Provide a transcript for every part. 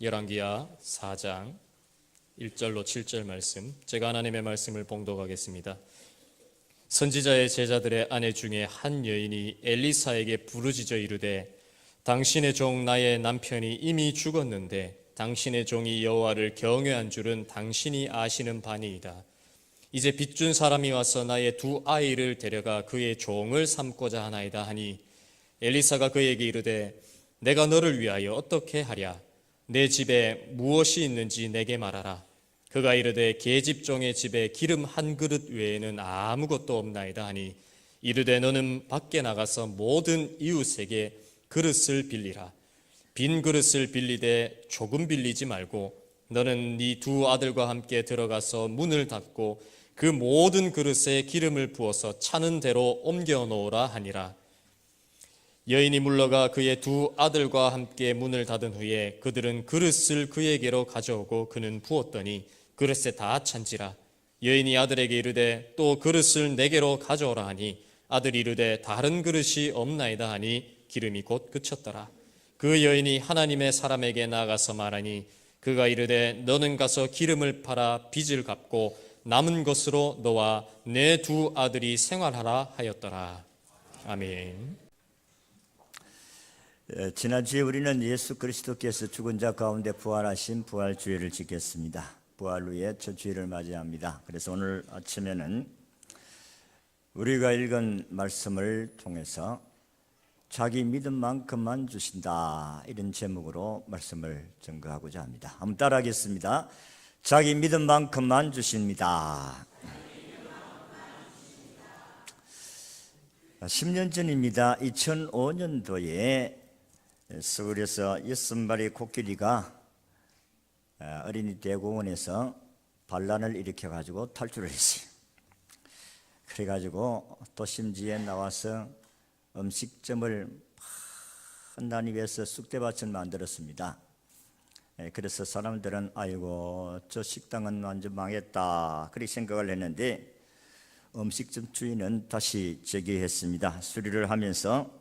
열왕기하 4장 1절로 7절 말씀, 제가 하나님의 말씀을 봉독하겠습니다. 선지자의 제자들의 아내 중에 한 여인이 엘리사에게 부르짖어 이르되, 당신의 종 나의 남편이 이미 죽었는데 당신의 종이 여호와를 경외한 줄은 당신이 아시는 바니이다. 이제 빚준 사람이 와서 나의 두 아이를 데려가 그의 종을 삼고자 하나이다 하니, 엘리사가 그에게 이르되, 내가 너를 위하여 어떻게 하랴? 내 집에 무엇이 있는지 내게 말하라. 그가 이르되, 계집종의 집에 기름 한 그릇 외에는 아무것도 없나이다 하니, 이르되 너는 밖에 나가서 모든 이웃에게 그릇을 빌리라. 빈 그릇을 빌리되 조금 빌리지 말고 너는 네 두 아들과 함께 들어가서 문을 닫고 그 모든 그릇에 기름을 부어서 차는 대로 옮겨 놓으라 하니라. 여인이 물러가 그의 두 아들과 함께 문을 닫은 후에 그들은 그릇을 그에게로 가져오고 그는 부었더니 그릇에 다 찬지라. 여인이 아들에게 이르되, 또 그릇을 내게로 가져오라 하니, 아들이 이르되 다른 그릇이 없나이다 하니 기름이 곧 그쳤더라. 그 여인이 하나님의 사람에게 나아가서 말하니, 그가 이르되, 너는 가서 기름을 팔아 빚을 갚고 남은 것으로 너와 내 두 아들이 생활하라 하였더라. 아멘. 지난주에 우리는 예수 그리스도께서 죽은 자 가운데 부활하신 부활주일을 지켰습니다. 부활 후에 첫 주일을 맞이합니다. 그래서 오늘 아침에는 우리가 읽은 말씀을 통해서 자기 믿은 만큼만 주신다, 이런 제목으로 말씀을 증거하고자 합니다. 한번 따라하겠습니다. 자기 믿은 만큼만 주십니다. 10년 전입니다. 2005년도에 서울에서 6마리 코끼리가 어린이 대공원에서 반란을 일으켜가지고 탈출을 했어요. 그래가지고 도심지에 나와서 음식점을 판단히 위해서 쑥대밭을 만들었습니다. 그래서 사람들은 아이고 저 식당은 완전 망했다, 그렇게 생각을 했는데, 음식점 주인은 다시 재개했습니다. 수리를 하면서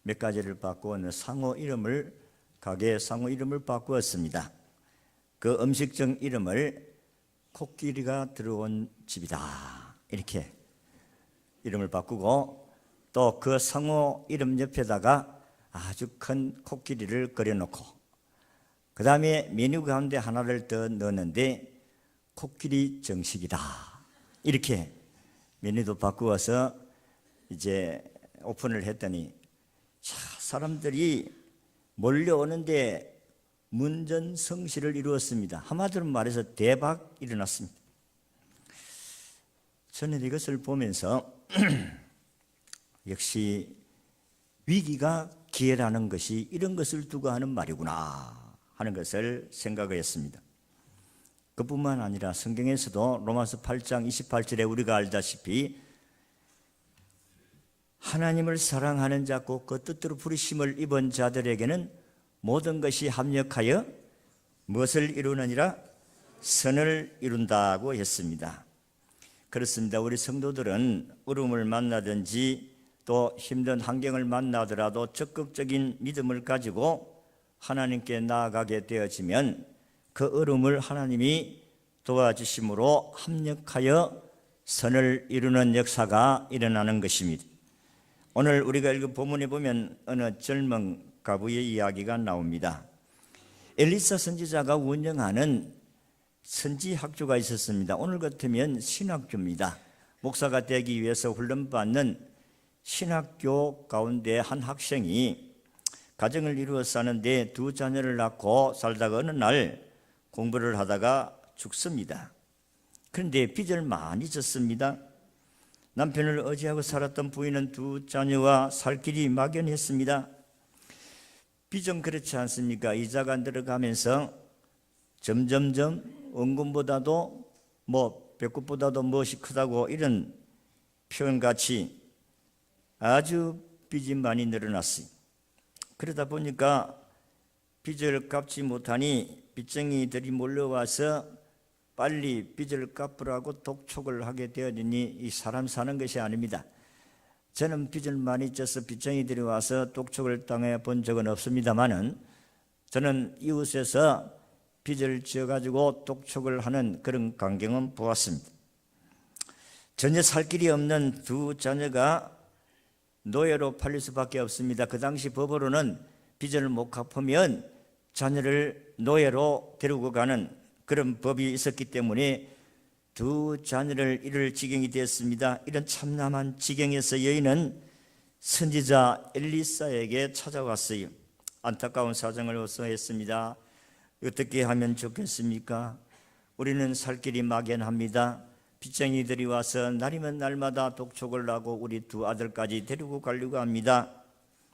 몇 가지를 바꾸어 가게 상호 이름을 바꾸었습니다. 그 음식점 이름을 코끼리가 들어온 집이다, 이렇게 이름을 바꾸고, 또 그 상호 이름 옆에다가 아주 큰 코끼리를 그려놓고, 그 다음에 메뉴 가운데 하나를 더 넣었는데 코끼리 정식이다, 이렇게 메뉴도 바꾸어서 이제 오픈을 했더니, 사람들이 몰려오는데 문전성시를 이루었습니다. 한마디로 말해서 대박 일어났습니다. 저는 이것을 보면서 역시 위기가 기회라는 것이 이런 것을 두고 하는 말이구나 하는 것을 생각했습니다. 그뿐만 아니라 성경에서도 로마서 8장 28절에 우리가 알다시피 하나님을 사랑하는 자 곧 그 뜻대로 부르심을 입은 자들에게는 모든 것이 합력하여 무엇을 이루느니라? 선을 이룬다고 했습니다. 그렇습니다. 우리 성도들은 어려움을 만나든지 또 힘든 환경을 만나더라도 적극적인 믿음을 가지고 하나님께 나아가게 되어지면 그 어려움을 하나님이 도와주심으로 합력하여 선을 이루는 역사가 일어나는 것입니다. 오늘 우리가 읽은 본문에 보면 어느 젊은 가부의 이야기가 나옵니다. 엘리사 선지자가 운영하는 선지학교가 있었습니다. 오늘 같으면 신학교입니다. 목사가 되기 위해서 훈련받는 신학교 가운데 한 학생이 가정을 이루어 사는데 두 자녀를 낳고 살다가 어느 날 공부를 하다가 죽습니다. 그런데 빚을 많이 졌습니다. 남편을 의지하고 살았던 부인은 두 자녀와 살 길이 막연했습니다. 빚은 그렇지 않습니까? 이자가 늘어가면서 점점점 원금보다도 배꼽보다도 무엇이 크다고, 이런 표현같이 아주 빚이 많이 늘어났어요. 그러다 보니까 빚을 갚지 못하니 빚쟁이들이 몰려와서 빨리 빚을 갚으라고 독촉을 하게 되어지니 이 사람 사는 것이 아닙니다. 저는 빚을 많이 져서 빚쟁이들이 와서 독촉을 당해 본 적은 없습니다만은, 저는 이웃에서 빚을 지어가지고 독촉을 하는 그런 광경은 보았습니다. 전혀 살 길이 없는 두 자녀가 노예로 팔릴 수밖에 없습니다. 그 당시 법으로는 빚을 못 갚으면 자녀를 노예로 데리고 가는 그런 법이 있었기 때문에 두 자녀를 잃을 지경이 되었습니다. 이런 참담한 지경에서 여인은 선지자 엘리사에게 찾아왔어요. 안타까운 사정을 호소했습니다. 어떻게 하면 좋겠습니까? 우리는 살 길이 막연합니다. 빚쟁이들이 와서 날이면 날마다 독촉을 하고 우리 두 아들까지 데리고 가려고 합니다.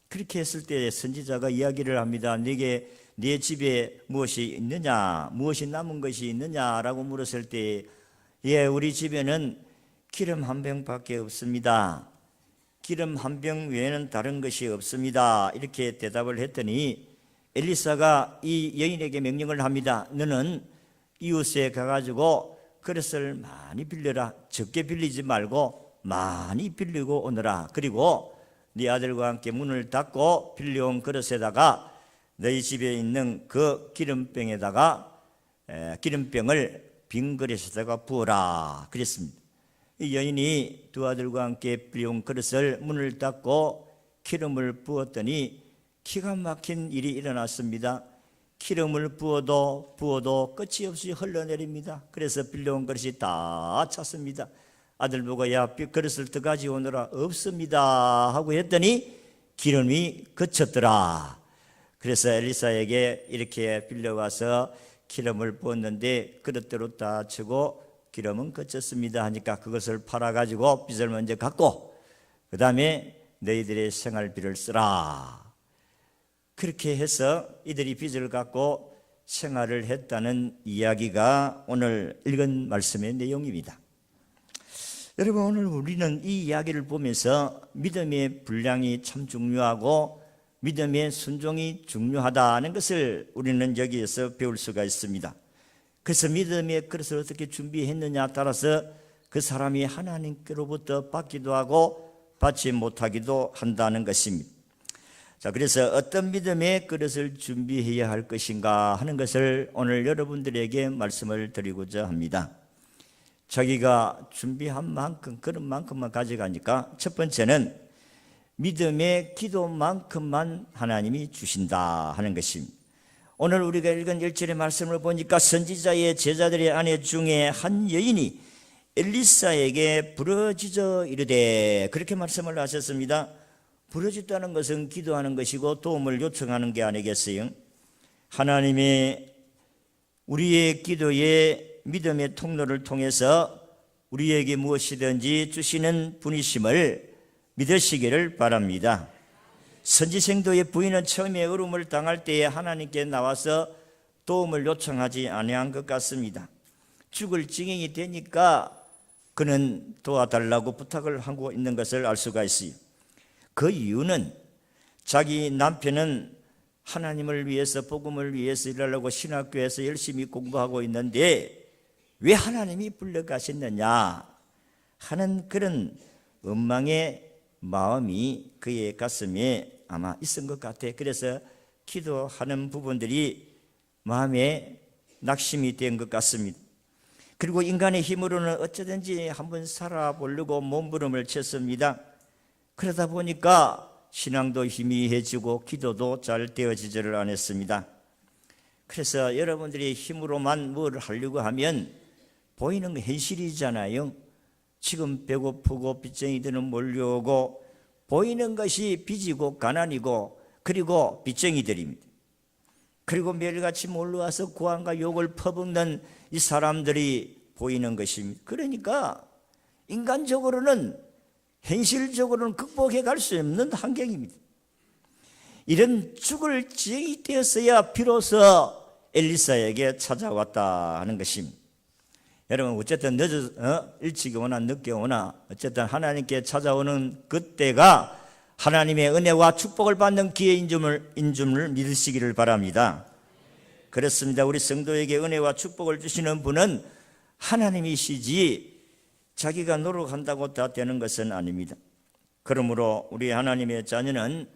그렇게 했을 때 선지자가 이야기를 합니다. 네게 네 집에 무엇이 있느냐, 무엇이 남은 것이 있느냐라고 물었을 때 우리 집에는 기름 한 병밖에 없습니다. 기름 한 병 외에는 다른 것이 없습니다. 이렇게 대답을 했더니 엘리사가 이 여인에게 명령을 합니다. 너는 이웃에 가가지고 그릇을 많이 빌려라. 적게 빌리지 말고 많이 빌리고 오너라. 그리고 네 아들과 함께 문을 닫고 빌려온 그릇에다가 너희 집에 있는 그 기름병에다가 기름병을 빈 그릇에다가 부어라. 그랬습니다. 이 여인이 두 아들과 함께 빌려온 그릇을 문을 닫고 기름을 부었더니 기가 막힌 일이 일어났습니다. 기름을 부어도 끝이 없이 흘러내립니다. 그래서 빌려온 그릇이 다 찼습니다. 아들 보고 야 그릇을 더 가져오느라 없습니다 하고 했더니 기름이 그쳤더라. 그래서 엘리사에게 이렇게 빌려와서 기름을 부었는데 그릇대로 다 치고 기름은 그쳤습니다 하니까 그것을 팔아가지고 빚을 먼저 갚고 그 다음에 너희들의 생활비를 쓰라. 그렇게 해서 이들이 빚을 갚고 생활을 했다는 이야기가 오늘 읽은 말씀의 내용입니다. 여러분, 오늘 우리는 이 이야기를 보면서 믿음의 분량이 참 중요하고 믿음의 순종이 중요하다는 것을 우리는 여기에서 배울 수가 있습니다. 그래서 믿음의 그릇을 어떻게 준비했느냐에 따라서 그 사람이 하나님께로부터 받기도 하고 받지 못하기도 한다는 것입니다. 자, 그래서 어떤 믿음의 그릇을 준비해야 할 것인가 하는 것을 오늘 여러분들에게 말씀을 드리고자 합니다. 자기가 준비한 만큼 그런 만큼만 가져가니까 첫 번째는 믿음의 기도만큼만 하나님이 주신다 하는 것입니다. 오늘 우리가 읽은 1절의 말씀을 보니까 선지자의 제자들의 아내 중에 한 여인이 엘리사에게 부르짖어 이르되 그렇게 말씀을 하셨습니다. 부르짖다는 것은 기도하는 것이고 도움을 요청하는 게 아니겠어요? 하나님의 우리의 기도에 믿음의 통로를 통해서 우리에게 무엇이든지 주시는 분이심을 믿으시기를 바랍니다. 선지생도의 부인은 처음에 어려움을 당할 때에 하나님께 나와서 도움을 요청하지 아니한 것 같습니다. 죽을 지경이 되니까 그는 도와달라고 부탁을 하고 있는 것을 알 수가 있어요. 그 이유는 자기 남편은 하나님을 위해서 복음을 위해서 일하려고 신학교에서 열심히 공부하고 있는데 왜 하나님이 불러가셨느냐 하는 그런 원망의 마음이 그의 가슴에 아마 있은 것 같아요. 그래서 기도하는 부분들이 마음에 낙심이 된 것 같습니다. 그리고 인간의 힘으로는 어쩌든지 한번 살아보려고 몸부림을 쳤습니다. 그러다 보니까 신앙도 희미해지고 기도도 잘 되어지지를 않았습니다. 그래서 여러분들이 힘으로만 뭘 하려고 하면 보이는 건 현실이잖아요. 지금 배고프고 빚쟁이들은 몰려오고 보이는 것이 빚이고 가난이고 그리고 빚쟁이들입니다. 그리고 매일같이 몰려와서 고함과 욕을 퍼붓는 이 사람들이 보이는 것입니다. 그러니까 인간적으로는 현실적으로는 극복해 갈 수 없는 환경입니다. 이런 죽을 지경이 되었어야 비로소 엘리사에게 찾아왔다 하는 것입니다. 여러분 어쨌든 일찍 오나 늦게 오나 어쨌든 하나님께 찾아오는 그때가 하나님의 은혜와 축복을 받는 기회인 줄을 믿으시기를 바랍니다. 그렇습니다. 우리 성도에게 은혜와 축복을 주시는 분은 하나님이시지 자기가 노력한다고 다 되는 것은 아닙니다. 그러므로 우리 하나님의 자녀는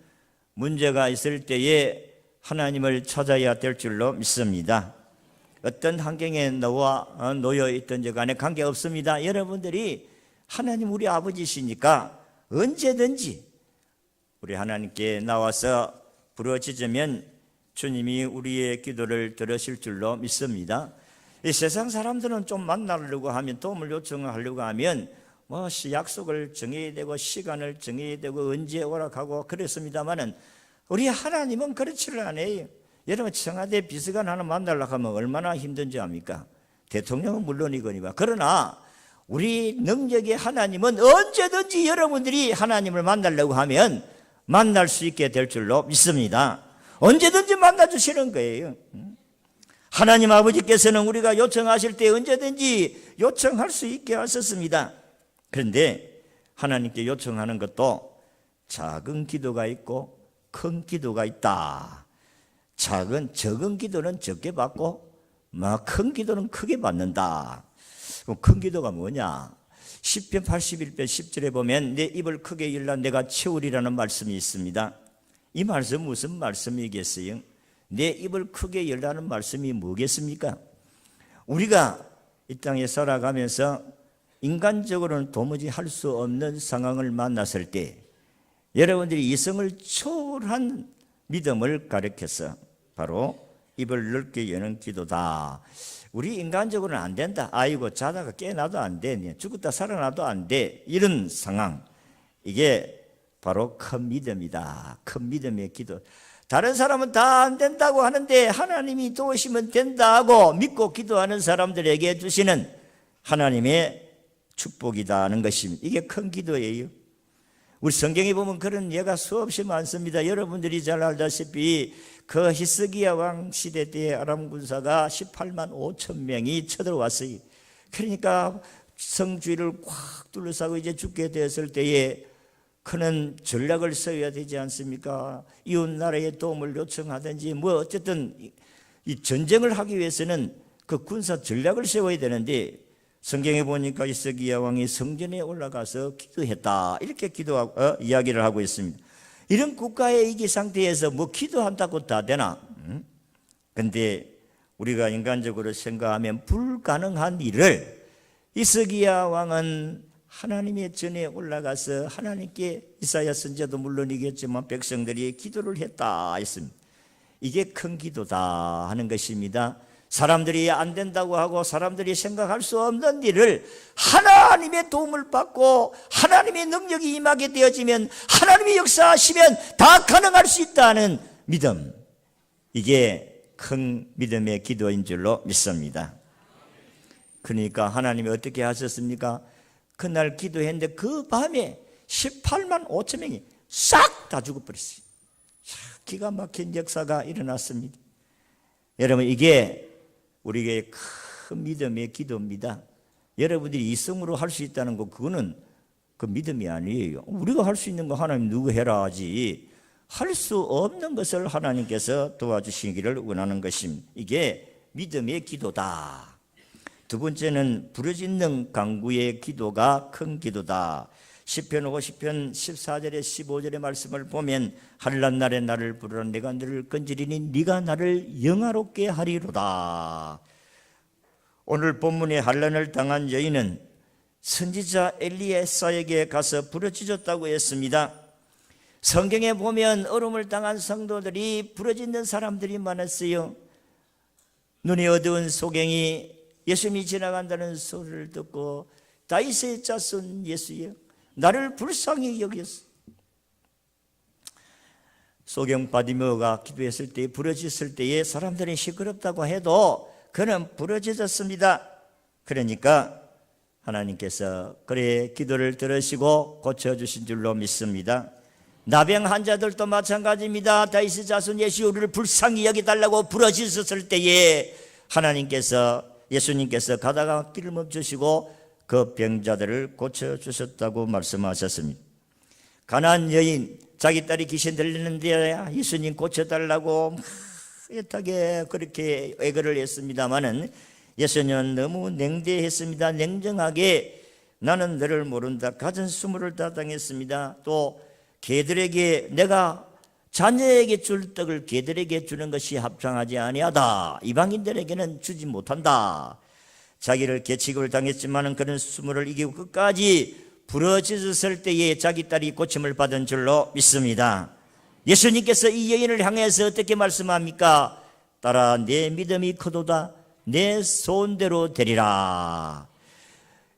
문제가 있을 때에 하나님을 찾아야 될 줄로 믿습니다. 어떤 환경에 놓여 있든지 간에 관계없습니다. 여러분들이 하나님 우리 아버지시니까 언제든지 우리 하나님께 나와서 부르짖으면 주님이 우리의 기도를 들으실 줄로 믿습니다. 이 세상 사람들은 좀 만나려고 하면, 도움을 요청하려고 하면 약속을 정해야 되고 시간을 정해야 되고 언제 오락하고 그랬습니다만은 우리 하나님은 그렇지를 않아요. 여러분 청와대 비서관 하나 만나려고 하면 얼마나 힘든지 압니까? 대통령은 물론이거니와. 그러나 우리 능력의 하나님은 언제든지 여러분들이 하나님을 만나려고 하면 만날 수 있게 될 줄로 믿습니다. 언제든지 만나주시는 거예요. 하나님 아버지께서는 우리가 요청하실 때 언제든지 요청할 수 있게 하셨습니다. 그런데 하나님께 요청하는 것도 작은 기도가 있고 큰 기도가 있다. 적은 기도는 적게 받고 큰 기도는 크게 받는다. 그럼 큰 기도가 뭐냐? 시편 81편 10절에 보면 내 입을 크게 열라 내가 채우리라는 말씀이 있습니다. 이 말씀 무슨 말씀이겠어요? 내 입을 크게 열라는 말씀이 뭐겠습니까? 우리가 이 땅에 살아가면서 인간적으로는 도무지 할 수 없는 상황을 만났을 때 여러분들이 이성을 초월한 믿음을 가르쳐서 바로 입을 넓게 여는 기도다. 우리 인간적으로는 안 된다. 아이고 자다가 깨나도 안 돼. 죽었다 살아나도 안 돼. 이런 상황. 이게 바로 큰 믿음이다. 큰 믿음의 기도. 다른 사람은 다 안 된다고 하는데 하나님이 도우시면 된다고 믿고 기도하는 사람들에게 주시는 하나님의 축복이다는 것입니다. 이게 큰 기도예요. 우리 성경에 보면 그런 예가 수없이 많습니다. 여러분들이 잘 알다시피 그 히스기야 왕 시대 때 아람 군사가 18만 5천 명이 쳐들어왔어요. 그러니까 성주를 꽉 둘러싸고 이제 죽게 되었을 때에 그는 전략을 써야 되지 않습니까? 이웃 나라의 도움을 요청하든지 어쨌든 이 전쟁을 하기 위해서는 그 군사 전략을 세워야 되는데 성경에 보니까 히스기야 왕이 성전에 올라가서 기도했다. 이렇게 이야기를 하고 있습니다. 이런 국가의 위기 상태에서 기도한다고 다 되나? 근데 우리가 인간적으로 생각하면 불가능한 일을 히스기야 왕은 하나님의 전에 올라가서 하나님께 이사야 선지자도 물론이겠지만 백성들이 기도를 했다 했습니다. 이게 큰 기도다 하는 것입니다. 사람들이 안 된다고 하고 사람들이 생각할 수 없는 일을 하나님의 도움을 받고 하나님의 능력이 임하게 되어지면 하나님이 역사하시면 다 가능할 수 있다는 믿음. 이게 큰 믿음의 기도인 줄로 믿습니다. 그러니까 하나님이 어떻게 하셨습니까? 그날 기도했는데 그 밤에 18만 5천 명이 싹 다 죽어버렸어요. 기가 막힌 역사가 일어났습니다. 여러분 이게 우리에게 큰 믿음의 기도입니다. 여러분들이 이성으로 할 수 있다는 거 그거는 그 믿음이 아니에요. 우리가 할 수 있는 거 하나님 누구 해라 하지 할 수 없는 것을 하나님께서 도와주시기를 원하는 것입니다. 이게 믿음의 기도다. 두 번째는 부르짖는 간구의 기도가 큰 기도다. 시편 50편 14절에 15절의 말씀을 보면 한란 날에 나를 부르라 내가 너를 건지리니 네가 나를 영화롭게 하리로다. 오늘 본문의 한란을 당한 여인은 선지자 엘리야에게 가서 부르짖었다고 했습니다. 성경에 보면 어려움을 당한 성도들이 부르짖는 사람들이 많았어요. 눈이 어두운 소경이 예수님이 지나간다는 소리를 듣고 다윗의 자손 예수여 나를 불쌍히 여겼어. 소경 바디메오가 기도했을 때 부르짖을 때에 사람들이 시끄럽다고 해도 그는 부르짖었습니다. 그러니까 하나님께서 그의 기도를 들으시고 고쳐주신 줄로 믿습니다. 나병 환자들도 마찬가지입니다. 다윗의 자손 예수 우리를 불쌍히 여기달라고 부르짖었을 때에 예수님께서 가다가 길을 멈추시고 그 병자들을 고쳐주셨다고 말씀하셨습니다. 가나안 여인 자기 딸이 귀신 들리는데 예수님 고쳐달라고 애타게 그렇게 애걸을 했습니다마는 예수님은 너무 냉대했습니다. 냉정하게 나는 너를 모른다. 갖은 수모를 다 당했습니다. 또 개들에게 내가 자녀에게 줄 떡을 개들에게 주는 것이 합당하지 아니하다. 이방인들에게는 주지 못한다. 자기를 계칙을 당했지만 그는 수모를 이기고 끝까지 부러졌을 때에 자기 딸이 고침을 받은 줄로 믿습니다. 예수님께서 이 여인을 향해서 어떻게 말씀합니까? 딸아, 내 믿음이 크도다. 내 소원대로 되리라.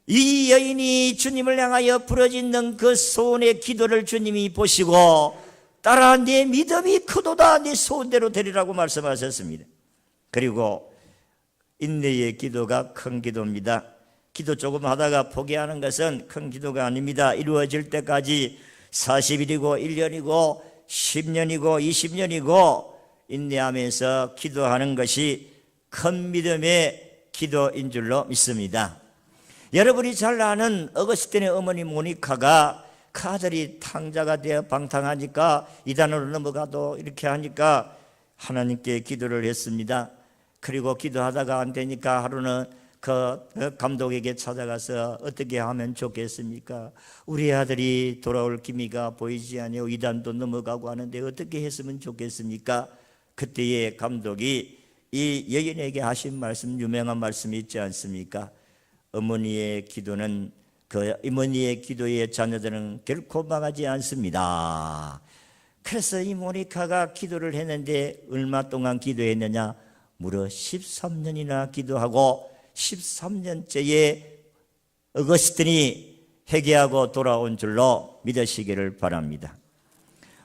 이 여인이 주님을 향하여 부러지는 그 소원의 기도를 주님이 보시고 딸아, 내 믿음이 크도다. 내 소원대로 되리라고 말씀하셨습니다. 그리고 인내의 기도가 큰 기도입니다. 기도 조금 하다가 포기하는 것은 큰 기도가 아닙니다. 이루어질 때까지 40일이고 1년이고 10년이고 20년이고 인내하면서 기도하는 것이 큰 믿음의 기도인 줄로 믿습니다. 여러분이 잘 아는 어거스틴의 어머니 모니카가 그 아들이 탕자가 되어 방탕하니까 이단으로 넘어가도 이렇게 하니까 하나님께 기도를 했습니다. 그리고 기도하다가 안 되니까 하루는 그 감독에게 찾아가서 어떻게 하면 좋겠습니까? 우리 아들이 돌아올 기미가 보이지 않아요. 이단도 넘어가고 하는데 어떻게 했으면 좋겠습니까? 그때의 감독이 이 여인에게 하신 말씀, 유명한 말씀이 있지 않습니까? 어머니의 기도는 그 어머니의 기도의 자녀들은 결코 망하지 않습니다. 그래서 이 모니카가 기도를 했는데 얼마 동안 기도했느냐? 무려 13년이나 기도하고 13년째에 어거스틴이 회개하고 돌아온 줄로 믿으시기를 바랍니다.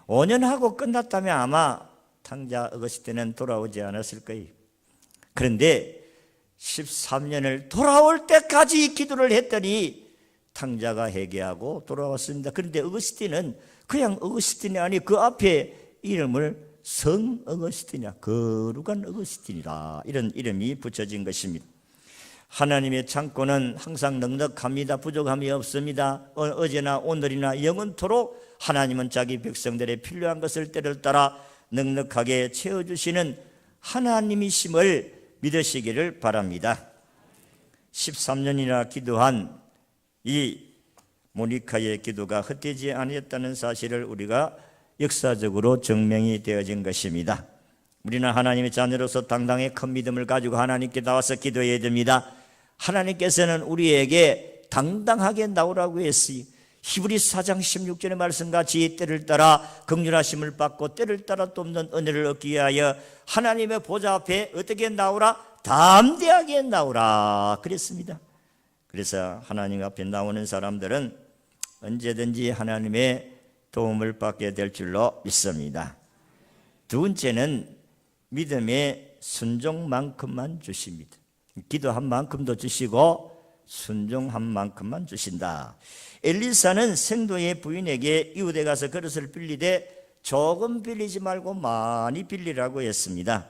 5년 하고 끝났다면 아마 탕자 어거스틴은 돌아오지 않았을 거예요. 그런데 13년을 돌아올 때까지 기도를 했더니 탕자가 회개하고 돌아왔습니다. 그런데 어거스틴은 그냥 어거스틴이 아니 그 앞에 이름을 성 어거스틴이야, 거룩한 어거스틴이라, 이런 이름이 붙여진 것입니다. 하나님의 창고는 항상 넉넉합니다. 부족함이 없습니다. 어제나 오늘이나 영원토록 하나님은 자기 백성들의 필요한 것을 때를 따라 넉넉하게 채워주시는 하나님이심을 믿으시기를 바랍니다. 13년이나 기도한 이 모니카의 기도가 헛되지 아니었다는 사실을 우리가 역사적으로 증명이 되어진 것입니다. 우리는 하나님의 자녀로서 당당히 큰 믿음을 가지고 하나님께 나와서 기도해야 됩니다. 하나님께서는 우리에게 당당하게 나오라고 했으니 히브리서 4장 16절의 말씀같이 때를 따라 긍휼하심을 받고 때를 따라 또 없는 은혜를 얻기 위하여 하나님의 보좌 앞에 어떻게 나오라? 담대하게 나오라 그랬습니다. 그래서 하나님 앞에 나오는 사람들은 언제든지 하나님의 도움을 받게 될 줄로 믿습니다. 두 번째는 믿음의 순종만큼만 주십니다. 기도한 만큼도 주시고 순종한 만큼만 주신다. 엘리사는 생도의 부인에게 이웃에 가서 그릇을 빌리되 조금 빌리지 말고 많이 빌리라고 했습니다.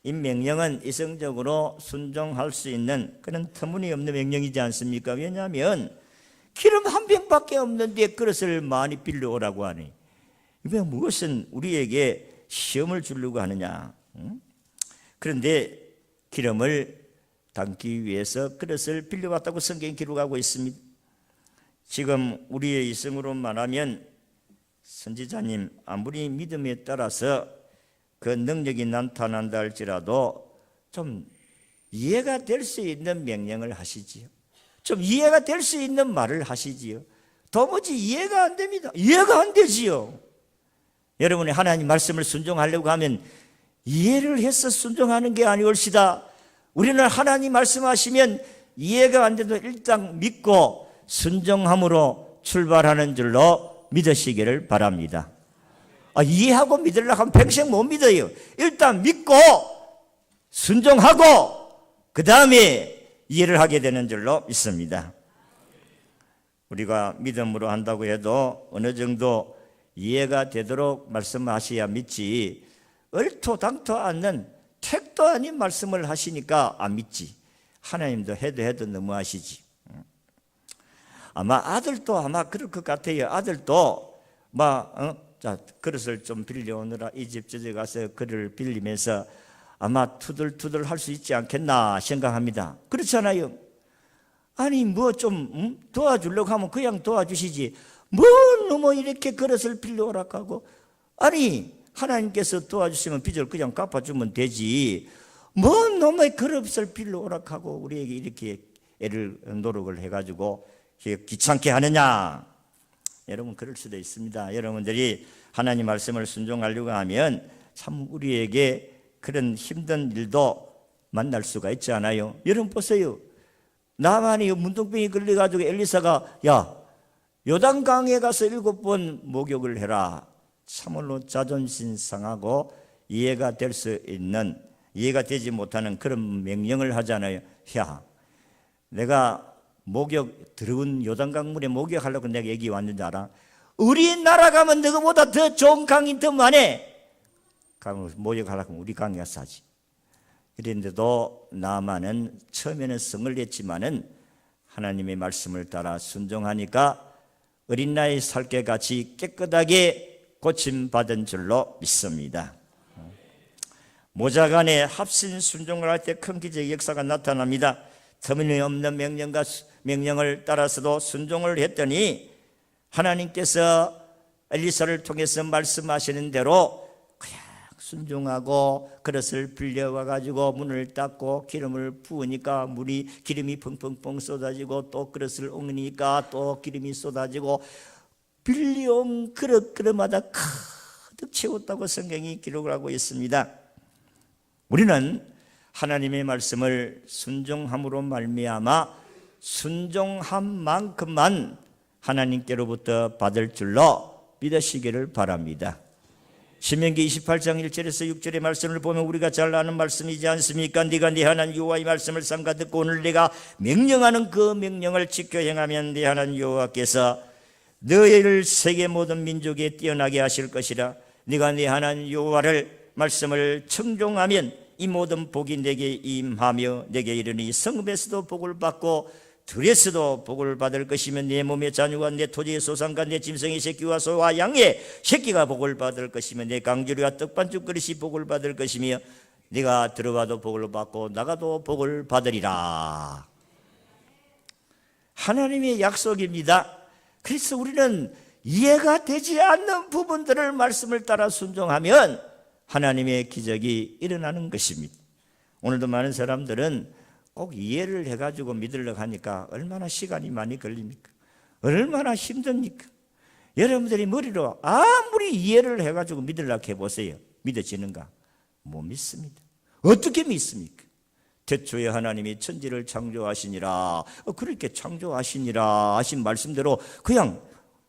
이 명령은 이성적으로 순종할 수 있는 그런 터무니없는 명령이지 않습니까? 왜냐하면 기름 한 병밖에 없는데 그릇을 많이 빌려오라고 하니 이게 무엇은 우리에게 시험을 주려고 하느냐? 그런데 기름을 담기 위해서 그릇을 빌려왔다고 성경이 기록하고 있습니다. 지금 우리의 이성으로 말하면 선지자님 아무리 믿음에 따라서 그 능력이 나타난다 할지라도 좀 이해가 될 수 있는 명령을 하시지요. 좀 이해가 될 수 있는 말을 하시지요. 도무지 이해가 안 됩니다. 이해가 안 되지요. 여러분이 하나님 말씀을 순종하려고 하면 이해를 해서 순종하는 게 아니올시다. 우리는 하나님 말씀하시면 이해가 안 돼도 일단 믿고 순종함으로 출발하는 줄로 믿으시기를 바랍니다. 이해하고 믿으려고 하면 평생 못 믿어요. 일단 믿고 순종하고 그 다음에 이해를 하게 되는 줄로 믿습니다. 우리가 믿음으로 한다고 해도 어느 정도 이해가 되도록 말씀하셔야 믿지 얼토당토 않는 택도 아닌 말씀을 하시니까 안 믿지. 하나님도 해도 너무하시지. 아마 아들도 아마 그럴 것 같아요. 아들도 자 그릇을 좀 빌려오느라 이 집 저집 가서 그릇을 빌리면서 아마 투덜투덜 할 수 있지 않겠나 생각합니다. 그렇잖아요. 아니 뭐 좀 도와주려고 하면 그냥 도와주시지 뭐 너무 이렇게 그릇을 빌려오라고 하고 아니 하나님께서 도와주시면 빚을 그냥 갚아주면 되지. 뭐 너무 그릇을 빌려 오락하고 우리에게 이렇게 노력을 해가지고 귀찮게 하느냐. 여러분 그럴 수도 있습니다. 여러분들이 하나님 말씀을 순종하려고 하면 참 우리에게 그런 힘든 일도 만날 수가 있지 않아요? 여러분 보세요. 나만이 문둥병이 걸려가지고 엘리사가 야 요단강에 가서 7번 목욕을 해라. 참으로 자존심 상하고 이해가 되지 못하는 그런 명령을 하잖아요. 야 내가 더러운 요단강 물에 목욕하려고 내가 여기 왔는지 알아? 우리나라 가면 너보다 더 좋은 강이 더 많아. 가면 목욕하려고 하면 우리 강에 가서 하지. 그런데도 나만은 처음에는 성을 냈지만은 하나님의 말씀을 따라 순종하니까 어린 나이 살깨같이 깨끗하게 고침받은 줄로 믿습니다. 모자간에 합신 순종을 할 때 큰 기적의 역사가 나타납니다. 터무니없는 명령을 따라서도 순종을 했더니 하나님께서 엘리사를 통해서 말씀하시는 대로 그냥 순종하고 그릇을 빌려와 가지고 문을 닫고 기름을 부으니까 기름이 펑펑펑 쏟아지고 또 그릇을 옮기니까 또 기름이 쏟아지고 빌려온 그릇마다 가득 채웠다고 성경이 기록을 하고 있습니다. 우리는 하나님의 말씀을 순종함으로 말미암아 순종한 만큼만 하나님께로부터 받을 줄로 믿으시기를 바랍니다. 신명기 28장 1절에서 6절의 말씀을 보면 우리가 잘 아는 말씀이지 않습니까? 네가 네 하나님 여호와의 말씀을 삼가 듣고 오늘 내가 명령하는 그 명령을 지켜 행하면 네 하나님 여호와께서 너희를 세계 모든 민족에 뛰어나게 하실 것이라. 네가 네 하나님 여호와를 말씀을 청종하면 이 모든 복이 내게 임하며 내게 이르니 성읍에서도 복을 받고 들에서도 복을 받을 것이며 내 몸의 자녀와 내 토지의 소산과 내 짐승의 새끼와 소와 양의 새끼가 복을 받을 것이며 내 강주리와 떡반죽 그릇이 복을 받을 것이며 네가 들어가도 복을 받고 나가도 복을 받으리라. 하나님의 약속입니다. 그래서 우리는 이해가 되지 않는 부분들을 말씀을 따라 순종하면 하나님의 기적이 일어나는 것입니다. 오늘도 많은 사람들은 꼭 이해를 해가지고 믿으려고 하니까 얼마나 시간이 많이 걸립니까? 얼마나 힘듭니까? 여러분들이 머리로 아무리 이해를 해가지고 믿으려고 해보세요. 믿어지는가? 못 믿습니다. 어떻게 믿습니까? 태초에 하나님이 천지를 창조하시니라 그렇게 창조하시니라 하신 말씀대로 그냥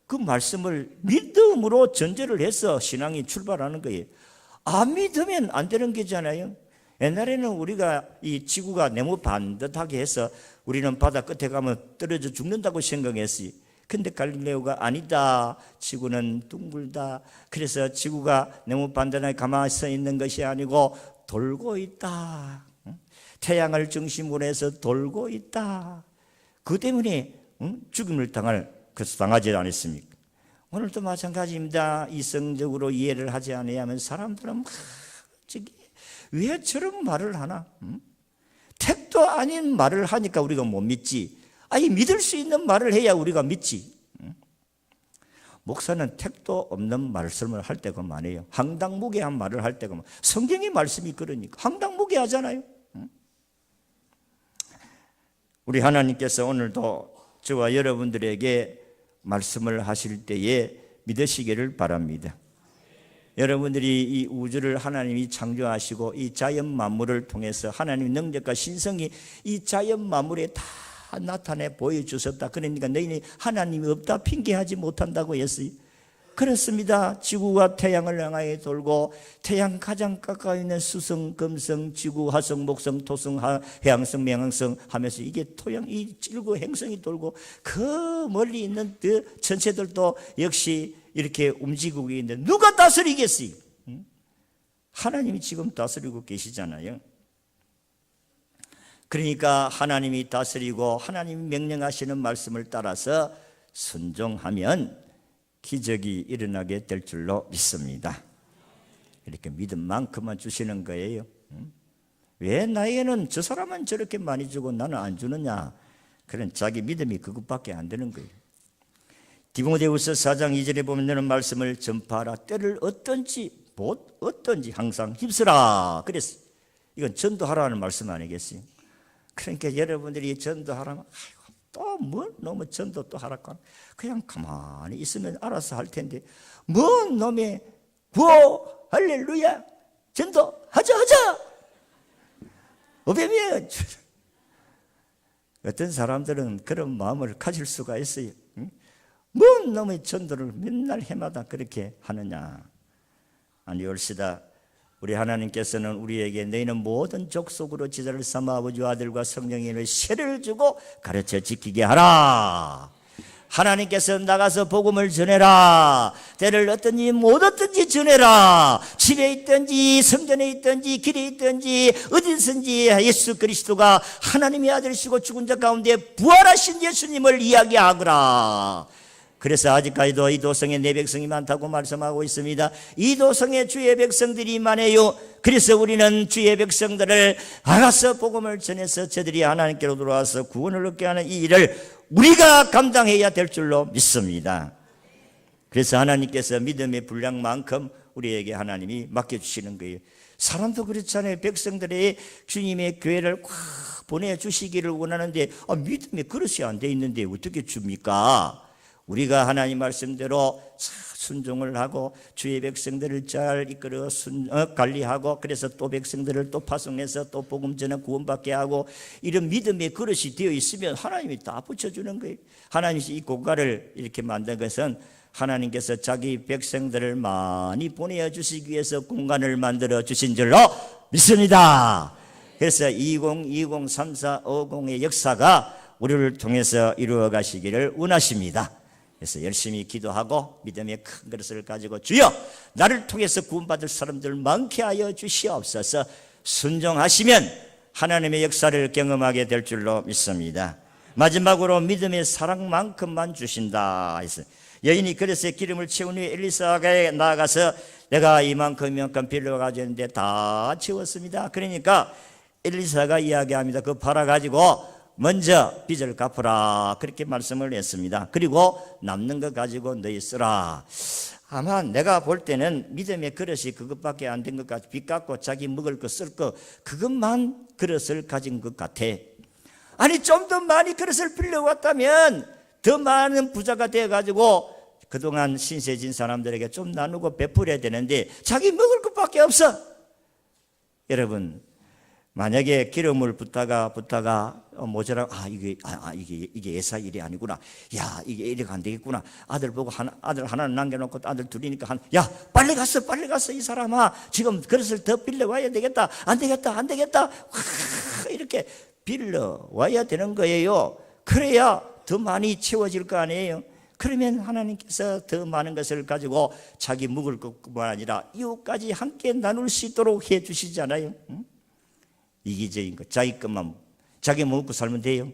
그 말씀을 믿음으로 전제를 해서 신앙이 출발하는 거예요. 안 믿으면 안 되는 거잖아요. 옛날에는 우리가 이 지구가 네모 반듯하게 해서 우리는 바다 끝에 가면 떨어져 죽는다고 생각했어요. 근데 갈릴레오가 아니다. 지구는 둥글다. 그래서 지구가 네모 반듯하게 가만히 서 있는 것이 아니고 돌고 있다. 태양을 중심으로 해서 돌고 있다. 그 때문에 죽임을 당하지 않았습니까? 오늘도 마찬가지입니다. 이성적으로 이해를 하지 않으면 사람들은 왜 저런 말을 하나? 택도 아닌 말을 하니까 우리가 못 믿지. 아니 믿을 수 있는 말을 해야 우리가 믿지. 목사는 택도 없는 말씀을 할 때가 많아요. 황당무계한 말을 할 때가 많아요. 성경의 말씀이 그러니까 황당무계하잖아요. 우리 하나님께서 오늘도 저와 여러분들에게 말씀을 하실 때에 믿으시기를 바랍니다. 여러분들이 이 우주를 하나님이 창조하시고 이 자연 만물을 통해서 하나님의 능력과 신성이 이 자연 만물에 다 나타내 보여주셨다. 그러니까 너희는 하나님이 없다 핑계하지 못한다고 했어요. 그렇습니다. 지구가 태양을 향하여 돌고 태양 가장 가까이 있는 수성, 금성, 지구, 화성, 목성, 토성, 해왕성,冥왕성 하면서 이게 이 일곱 행성이 돌고 그 멀리 있는 그 천체들도 역시 이렇게 움직이고 있는데 누가 다스리겠어요? 하나님이 지금 다스리고 계시잖아요. 그러니까 하나님이 다스리고 하나님이 명령하시는 말씀을 따라서 순종하면 기적이 일어나게 될 줄로 믿습니다. 이렇게 믿음만큼만 주시는 거예요. 왜 나에게는 저 사람은 저렇게 많이 주고 나는 안 주느냐? 그런 자기 믿음이 그것밖에 안 되는 거예요. 디모데후서 4장 2절에 보면 이런 말씀을 전파하라. 때를 어떤지 뭐 어떤지 항상 힘쓰라 그랬어. 이건 전도하라는 말씀 아니겠어요? 그러니까 여러분들이 전도하라면 또 뭐 너무 전도 또 하라고 그냥 가만히 있으면 알아서 할 텐데 뭔 놈의 구호 할렐루야 전도 하자 어뱀이에요. 어떤 사람들은 그런 마음을 가질 수가 있어요. 뭔 놈의 전도를 맨날 해마다 그렇게 하느냐. 아니 올시다 우리 하나님께서는 우리에게 너희는 모든 족속으로 지자를 삼아 아버지와 아들과 성령의 세를 주고 가르쳐 지키게 하라. 하나님께서 나가서 복음을 전해라. 때를 얻든지 못 얻든지 전해라. 집에 있든지 성전에 있든지 길에 있든지 어디든지 예수 그리스도가 하나님의 아들이시고 죽은 자 가운데 부활하신 예수님을 이야기하거라. 그래서 아직까지도 이도성에 내 백성이 많다고 말씀하고 있습니다. 이도성에 주의 백성들이 많아요. 그래서 우리는 주의 백성들을 알아서 복음을 전해서 저들이 하나님께로 돌아와서 구원을 얻게 하는 이 일을 우리가 감당해야 될 줄로 믿습니다. 그래서 하나님께서 믿음의 분량만큼 우리에게 하나님이 맡겨주시는 거예요. 사람도 그렇잖아요. 백성들의 주님의 교회를 꽉 보내주시기를 원하는데 믿음의 그릇이 안 돼 있는데 어떻게 줍니까? 우리가 하나님 말씀대로 순종을 하고 주의 백성들을 잘 이끌어 관리하고 그래서 또 백성들을 또 파송해서 또 복음 전에 구원받게 하고 이런 믿음의 그릇이 되어 있으면 하나님이 다 붙여주는 거예요. 하나님이 이 공간을 이렇게 만든 것은 하나님께서 자기 백성들을 많이 보내주시기 위해서 공간을 만들어 주신 줄로 믿습니다. 그래서 2020, 34, 50의 역사가 우리를 통해서 이루어 가시기를 원하십니다. 그래서 열심히 기도하고 믿음의 큰 그릇을 가지고 주여 나를 통해서 구원받을 사람들 많게 하여 주시옵소서. 순종하시면 하나님의 역사를 경험하게 될 줄로 믿습니다. 마지막으로 믿음의 사랑만큼만 주신다 했어요. 여인이 그래서 기름을 채운 후에 엘리사에게 나아가서 내가 이만큼 빌려가지고 있는데 다 채웠습니다. 그러니까 엘리사가 이야기합니다. 그거 팔아가지고 먼저 빚을 갚으라 그렇게 말씀을 했습니다. 그리고 남는 거 가지고 너희 쓰라. 아마 내가 볼 때는 믿음의 그릇이 그것밖에 안 된 것 같아. 빚 갚고 자기 먹을 거 쓸 거 그것만 그릇을 가진 것 같아. 아니 좀 더 많이 그릇을 빌려왔다면 더 많은 부자가 돼가지고 그동안 신세진 사람들에게 좀 나누고 베풀어야 되는데 자기 먹을 것밖에 없어. 여러분 만약에 기름을 붓다가 모자라 이게 예사 일이 아니구나. 야 이게 이래가 안 되겠구나. 아들 보고 아들 하나는 남겨놓고 아들 둘이니까 야 빨리 갔어 이 사람아 지금 그릇을 더 빌려 와야 되겠다. 안 되겠다. 이렇게 빌려 와야 되는 거예요. 그래야 더 많이 채워질 거 아니에요. 그러면 하나님께서 더 많은 것을 가지고 자기 먹을 것뿐만 아니라 이웃까지 함께 나눌 수 있도록 해 주시잖아요. 응? 이기적인 것, 자기 것만 자기 먹고 살면 돼요.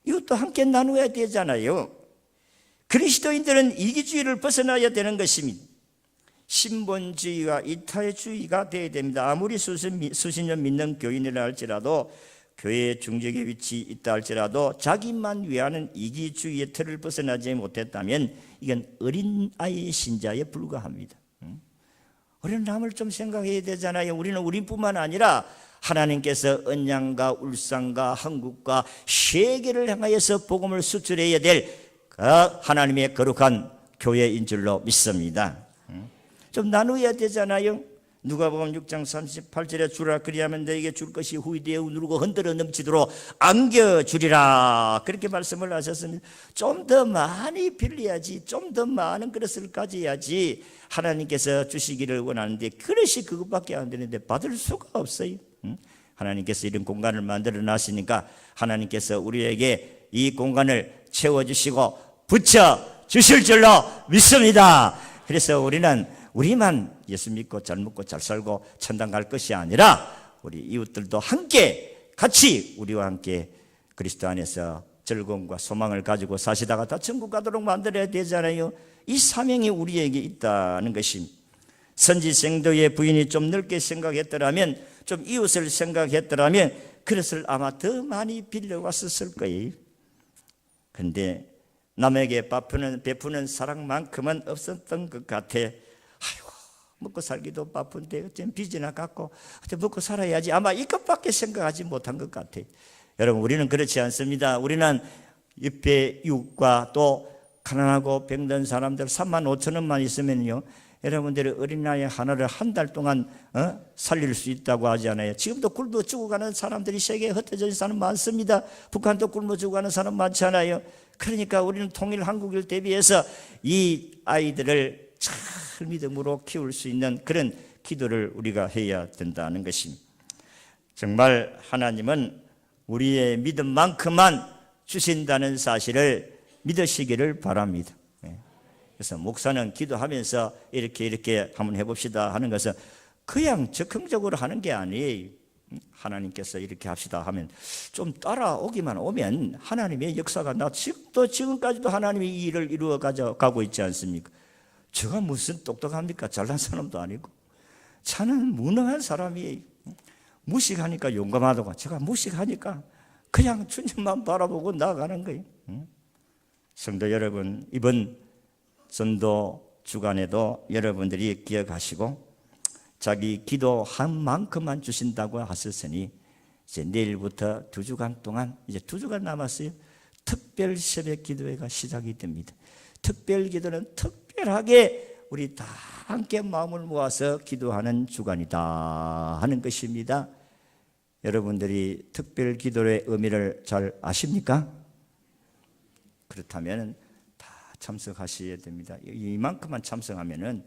이것도 함께 나누어야 되잖아요. 그리스도인들은 이기주의를 벗어나야 되는 것입니다. 신본주의와 이타주의가 되어야 됩니다. 아무리 수십 년 믿는 교인이라 할지라도 교회의 중적에 위치 있다 할지라도 자기만 위하는 이기주의의 틀을 벗어나지 못했다면 이건 어린아이 신자에 불과합니다. 우리는 남을 좀 생각해야 되잖아요. 우리는 우리뿐만 아니라 하나님께서 언양과 울산과 한국과 세계를 향하여서 복음을 수출해야 될 하나님의 거룩한 교회인 줄로 믿습니다. 좀 나누어야 되잖아요. 누가복음 6장 38절에 주라 그리하면 너에게 줄 것이 후이되어 누르고 흔들어 넘치도록 안겨주리라 그렇게 말씀을 하셨습니다. 좀 더 많이 빌려야지, 좀 더 많은 그릇을 가져야지 하나님께서 주시기를 원하는데 그릇이 그것밖에 안 되는데 받을 수가 없어요. 하나님께서 이런 공간을 만들어 놨으니까 하나님께서 우리에게 이 공간을 채워주시고 붙여주실 줄로 믿습니다. 그래서 우리만 예수 믿고 잘 먹고 잘 살고 천당 갈 것이 아니라 우리 이웃들도 함께 같이 우리와 함께 그리스도 안에서 즐거움과 소망을 가지고 사시다가 다 천국 가도록 만들어야 되잖아요. 이 사명이 우리에게 있다는 것입니다. 선지생도의 부인이 좀 넓게 생각했더라면, 좀 이웃을 생각했더라면 그것을 아마 더 많이 빌려왔었을 거예요. 그런데 남에게 베푸는 사랑만큼은 없었던 것 같아. 아이고 먹고 살기도 바쁜데 어쩌면 빚이나 갚고 어째 먹고 살아야지. 아마 이것밖에 생각하지 못한 것 같아요. 여러분, 우리는 그렇지 않습니다. 우리는 옆에 이웃과 또 가난하고 병든 사람들 3만 5천 원만 있으면요, 여러분들이 어린아이 하나를 한 달 동안 살릴 수 있다고 하잖아요. 지금도 굶어 죽어가는 사람들이 세계에 흩어져 있는 사람 많습니다. 북한도 굶어 죽어가는 사람 많잖아요. 그러니까 우리는 통일 한국을 대비해서 이 아이들을 잘 믿음으로 키울 수 있는 그런 기도를 우리가 해야 된다는 것입니다. 정말 하나님은 우리의 믿음만큼만 주신다는 사실을 믿으시기를 바랍니다. 그래서 목사는 기도하면서 이렇게 한번 해봅시다 하는 것은 그냥 적극적으로 하는 게 아니에요. 하나님께서 이렇게 합시다 하면 좀 따라오기만 오면 하나님의 역사가 지금까지도 하나님이 이 일을 이루어 가고 있지 않습니까? 제가 무슨 똑똑합니까? 잘난 사람도 아니고 저는 무능한 사람이에요. 무식하니까 용감하다고, 제가 무식하니까 그냥 주님만 바라보고 나아가는 거예요. 성도 여러분, 이번 전도 주간에도 여러분들이 기억하시고 자기 기도한 만큼만 주신다고 하셨으니 이제 내일부터 2주간 동안, 이제 2주간 남았어요. 특별 새벽 기도회가 시작이 됩니다. 특별 기도는 특별하게 우리 다 함께 마음을 모아서 기도하는 주간이다 하는 것입니다. 여러분들이 특별 기도의 의미를 잘 아십니까? 그렇다면 다 참석하셔야 됩니다. 이만큼만 참석하면은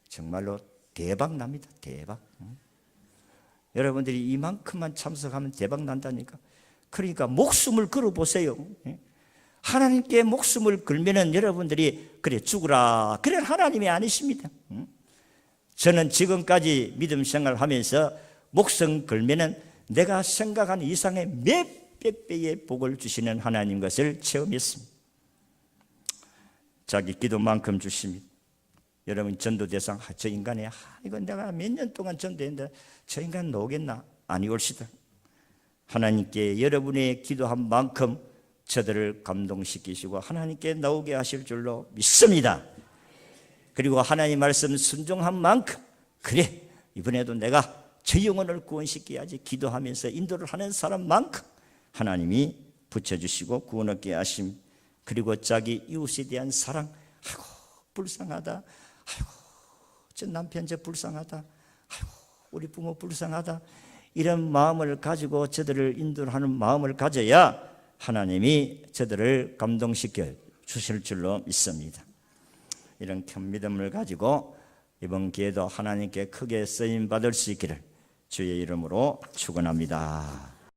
정말로 대박 납니다. 대박. 여러분들이 이만큼만 참석하면 대박 난다니까. 그러니까 목숨을 걸어 보세요. 하나님께 목숨을 걸면은 여러분들이 그래 죽으라, 그래 하나님이 아니십니다. 저는 지금까지 믿음 생활하면서 목숨 걸면은 내가 생각한 이상의 몇백 배의 복을 주시는 하나님 것을 체험했습니다. 자기 기도만큼 주십니다. 여러분, 전도 대상, 저 인간이 이건 내가 몇 년 동안 전도했는데 저 인간 나오겠나? 아니 올시다. 하나님께 여러분의 기도한 만큼 저들을 감동시키시고 하나님께 나오게 하실 줄로 믿습니다. 그리고 하나님 말씀 순종한 만큼, 그래 이번에도 내가 저 영혼을 구원시켜야지 기도하면서 인도를 하는 사람만큼 하나님이 붙여주시고 구원 얻게 하심. 그리고 자기 이웃에 대한 사랑, 아이고 불쌍하다, 아이고 저 남편 저 불쌍하다, 아이고 우리 부모 불쌍하다, 이런 마음을 가지고 저들을 인도하는 마음을 가져야 하나님이 저들을 감동시켜 주실 줄로 믿습니다. 이런 큰 믿음을 가지고 이번 기회도 하나님께 크게 쓰임 받을 수 있기를 주의 이름으로 축원합니다.